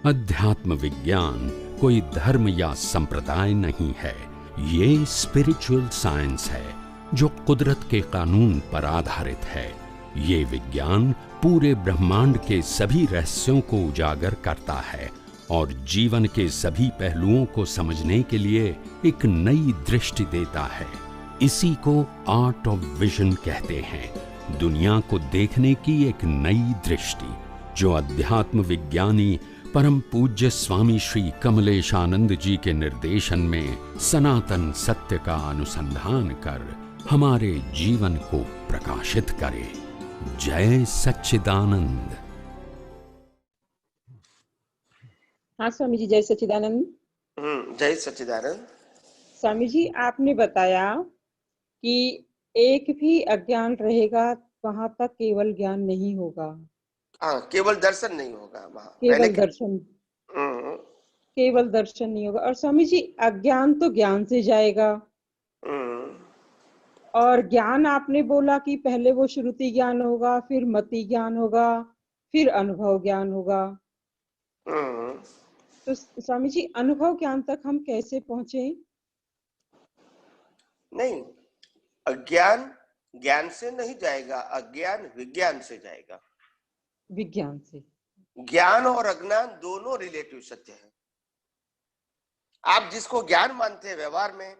अध्यात्म विज्ञान कोई धर्म या संप्रदाय नहीं है, ये स्पिरिचुअल साइंस है जो कुदरत के कानून पर आधारित है। ये विज्ञान पूरे ब्रह्मांड के सभी रहस्यों को उजागर करता है और जीवन के सभी पहलुओं को समझने के लिए एक नई दृष्टि देता है। इसी को आर्ट ऑफ विजन कहते हैं, दुनिया को देखने की एक नई दृष्टि, जो अध्यात्म विज्ञानी परम पूज्य स्वामी श्री कमलेशानंद जी के निर्देशन में सनातन सत्य का अनुसंधान कर हमारे जीवन को प्रकाशित करे। जय सच्चिदानंद। हाँ स्वामी जी, जय सच्चिदानंद। जय सच्चिदानंद। स्वामी जी, आपने बताया कि एक भी अज्ञान रहेगा वहां तक केवल ज्ञान नहीं होगा। हाँ, केवल दर्शन नहीं होगा वहाँ, केवल दर्शन, केवल दर्शन नहीं होगा। और स्वामी जी, अज्ञान तो ज्ञान से जाएगा, और ज्ञान आपने बोला कि पहले वो श्रुति ज्ञान होगा, फिर मति ज्ञान होगा, फिर अनुभव ज्ञान होगा। तो स्वामी जी, अनुभव ज्ञान तक हम कैसे पहुंचे? नहीं, अज्ञान ज्ञान से नहीं जाएगा, अज्ञान विज्ञान से जाएगा। विज्ञान से। ज्ञान और अज्ञान दोनों रिलेटिव सत्य है। आप जिसको ज्ञान मानते हैं व्यवहार में,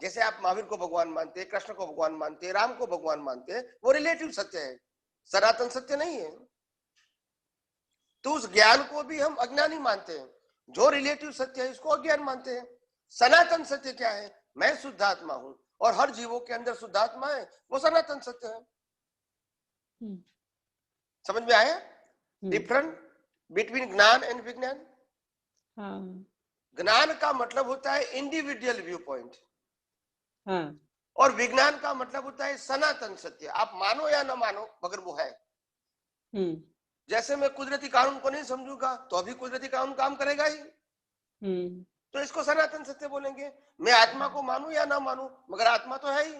जैसे आप महावीर को भगवान मानते हैं, कृष्ण को भगवान मानते हैं, राम को भगवान मानते हैं, वो रिलेटिव सत्य है, सनातन सत्य नहीं है। तो उस ज्ञान को भी हम अज्ञान ही मानते हैं। जो रिलेटिव सत्य है इसको अज्ञान मानते हैं। सनातन सत्य क्या है? मैं शुद्धात्मा हूं और हर जीवों के अंदर शुद्धात्मा है, वो सनातन सत्य है। समझ में आया डिफरेंट बिटवीन ज्ञान एंड विज्ञान? ज्ञान का मतलब होता है इंडिविजुअल व्यू पॉइंट, और विज्ञान का मतलब होता है सनातन सत्य। आप मानो या ना मानो, मगर वो है। जैसे मैं कुदरती कानून को नहीं समझूंगा तो अभी कुदरती कानून काम करेगा ही, तो इसको सनातन सत्य बोलेंगे। मैं आत्मा को मानूं या ना मानूं, मगर आत्मा तो है ही।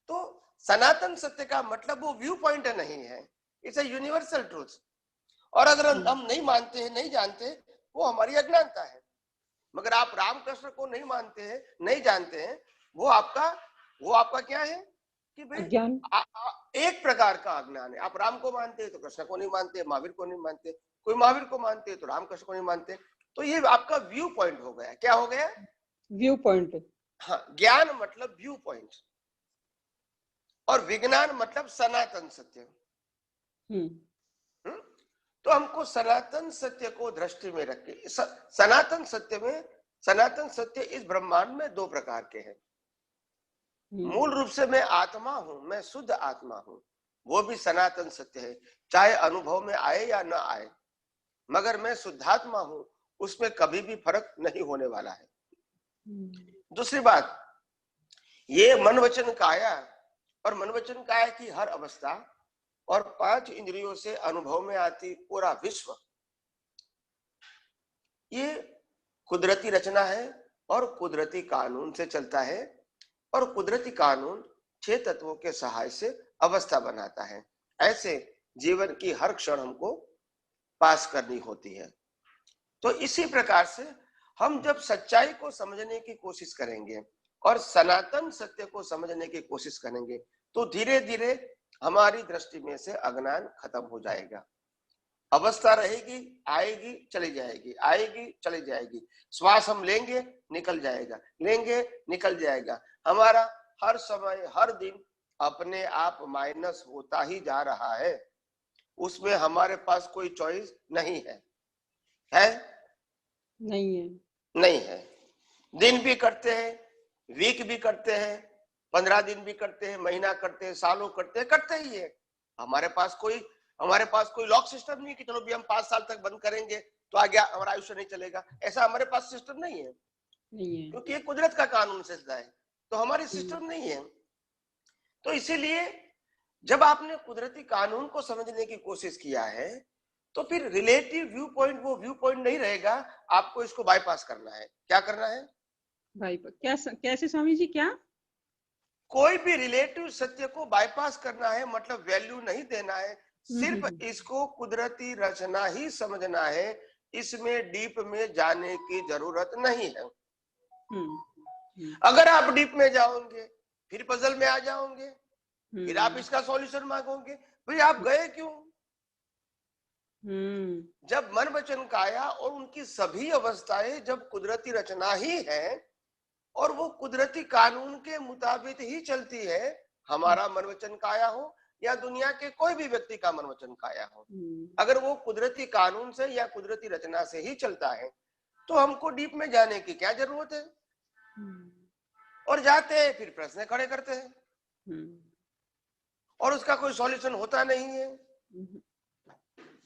तो सनातन सत्य का मतलब वो व्यू पॉइंट नहीं है, इट्स अ यूनिवर्सल ट्रूथ। और अगर हम नहीं मानते हैं, नहीं जानते, वो हमारी अज्ञानता है। मगर आप रामकृष्ण को नहीं मानते हैं, नहीं जानते हैं, वो आपका क्या है कि भाई एक प्रकार का अज्ञान है। आप राम को मानते हैं तो कृष्ण को नहीं मानते, महावीर को नहीं मानते, कोई महावीर को मानते हैं तो रामकृष्ण को नहीं मानते। तो ये आपका व्यू पॉइंट हो गया। क्या हो गया? View point. हाँ, ज्ञान मतलब व्यू पॉइंट, और विज्ञान मतलब सनातन सत्य। तो हमको सनातन सत्य को दृष्टि में रख के, सनातन सत्य इस ब्रह्मांड में दो प्रकार के हैं। मूल रूप से मैं आत्मा हूं, मैं शुद्ध आत्मा हूं, वो भी सनातन सत्य है, चाहे अनुभव में आए या ना आए। मगर मैं शुद्धात्मा हूं, उसमें कभी भी फर्क नहीं होने वाला है। दूसरी बात, ये मन वचन काया, और मन वचन काया की हर अवस्था और 5 इंद्रियों से अनुभव में आती पूरा विश्व, ये कुदरती रचना है और कुदरती कानून से चलता है। और कुदरती कानून 6 तत्वों के सहाय से अवस्था बनाता है। ऐसे जीवन की हर क्षण हमको पास करनी होती है। तो इसी प्रकार से हम जब सच्चाई को समझने की कोशिश करेंगे और सनातन सत्य को समझने की कोशिश करेंगे, तो धीरे धीरे हमारी दृष्टि में से अज्ञान खत्म हो जाएगा। अवस्था रहेगी, आएगी, चली जाएगी, आएगी, चली जाएगी। श्वास हम लेंगे, निकल जाएगा, लेंगे, निकल जाएगा। हमारा हर समय, हर दिन अपने आप माइनस होता ही जा रहा है। उसमें हमारे पास कोई चॉइस नहीं है, है? नहीं है, नहीं है। दिन भी करते हैं, वीक भी करते हैं, 15 दिन भी करते हैं, महीना करते हैं, सालों करते हैं, करते ही है। हमारे पास कोई लॉक सिस्टम नहीं कि चलो भी हम 5 साल तक बंद करेंगे तो आगे हमारा आयुष्य नहीं चलेगा। ऐसा हमारे पास सिस्टम नहीं है, क्योंकि ये कुदरत का कानून से है, तो हमारी सिस्टम नहीं है। तो इसीलिए जब आपने कुदरती कानून को समझने की कोशिश किया है, तो फिर रिलेटिव व्यू पॉइंट वो व्यू पॉइंट नहीं रहेगा। आपको इसको बाईपास करना है। क्या करना है? बाईपास। कैसे स्वामी जी? क्या? कोई भी रिलेटिव सत्य को बाईपास करना है, मतलब वैल्यू नहीं देना है, सिर्फ इसको कुदरती रचना ही समझना है, इसमें डीप में जाने की जरूरत नहीं है। अगर आप डीप में जाओगे फिर पजल में आ जाओगे, फिर आप इसका सॉल्यूशन मांगोगे। भाई आप गए क्यों? जब मन वचन काया और उनकी सभी अवस्थाएं जब कुदरती रचना ही है और वो कुदरती कानून के मुताबिक ही चलती है, हमारा मन वचन काया हो या दुनिया के कोई भी व्यक्ति का मन वचन काया हो, अगर वो कुदरती कानून से या कुदरती रचना से ही चलता है तो हमको डीप में जाने की क्या जरूरत है? और जाते हैं फिर प्रश्न खड़े करते हैं और उसका कोई सॉल्यूशन होता नहीं है।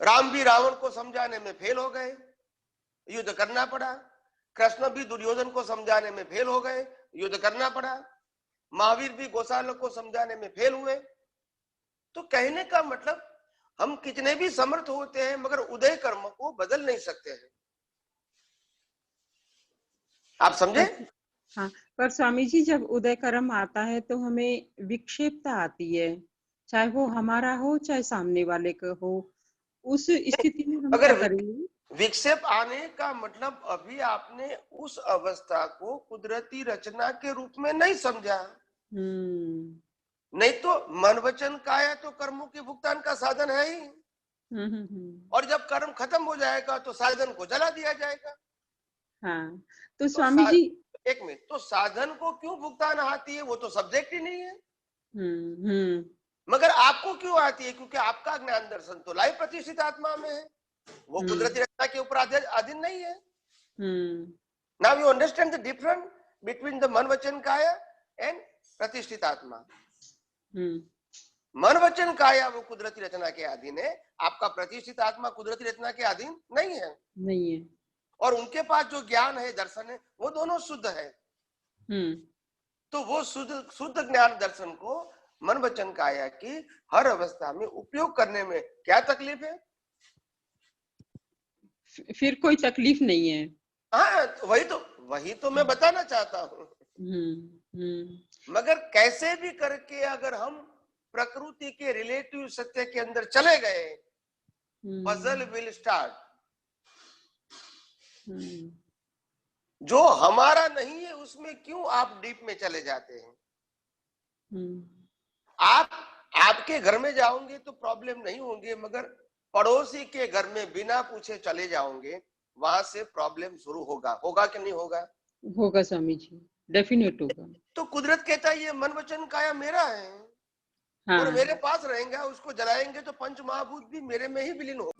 राम भी रावण को समझाने में फेल हो गए, युद्ध करना पड़ा। कृष्ण भी दुर्योधन को समझाने में फेल हो गए, युद्ध करना पड़ा। महावीर भी गोसालक को समझाने में फेल हुए। तो कहने का मतलब हम कितने भी समर्थ होते हैं मगर उदय कर्म को बदल नहीं सकते हैं। आप समझे? हाँ, पर स्वामी जी जब उदय कर्म आता है तो हमें विक्षेपता आती है, चाहे वो हमारा हो चाहे सामने वाले का हो। उस स्थिति में हम क्या करेंगे? विक्षेप आने का मतलब अभी आपने उस अवस्था को कुदरती रचना के रूप में नहीं समझा। नहीं तो मन वचन काया तो कर्मों के भुगतान का साधन है ही। और जब कर्म खत्म हो जाएगा तो साधन को जला दिया जाएगा। हाँ, तो स्वामी जी एक मिनट, तो साधन को क्यों भुगतान आती है? वो तो सब्जेक्ट ही नहीं है। मगर आपको क्यों आती है? क्योंकि आपका ज्ञान दर्शन तो लाइव प्रतिष्ठित आत्मा में है, वो कुदरती रचना के ऊपर अधीन नहीं है। Now you understand the difference between the मन वचन काया एंड प्रतिष्ठित आत्मा। मन वचन काया वो कुदरती रचना के अधीन है, आपका प्रतिष्ठित आत्मा कुदरती रचना के अधीन नहीं है। और उनके पास जो ज्ञान है, दर्शन है, वो दोनों शुद्ध है। तो वो शुद्ध ज्ञान दर्शन को मन वचन काया की हर अवस्था में उपयोग करने में क्या तकलीफ है? फिर कोई तकलीफ नहीं है। हाँ, वही तो मैं बताना चाहता हूँ। मगर कैसे भी करके अगर हम प्रकृति के रिलेटिव सत्य के अंदर चले गए, पजल विल स्टार्ट। जो हमारा नहीं है उसमें क्यों आप डीप में चले जाते हैं? आपके घर में जाओगे तो प्रॉब्लम नहीं होंगे, मगर पड़ोसी के घर में बिना पूछे चले जाओगे, वहां से प्रॉब्लम शुरू होगा कि नहीं होगा? होगा स्वामी जी, डेफिनेट होगा। तो कुदरत कहता है ये मन वचन काया मेरा है। हाँ। और मेरे पास रहेगा, उसको जलाएंगे तो पंच महाभूत भी मेरे में ही विलीन हो।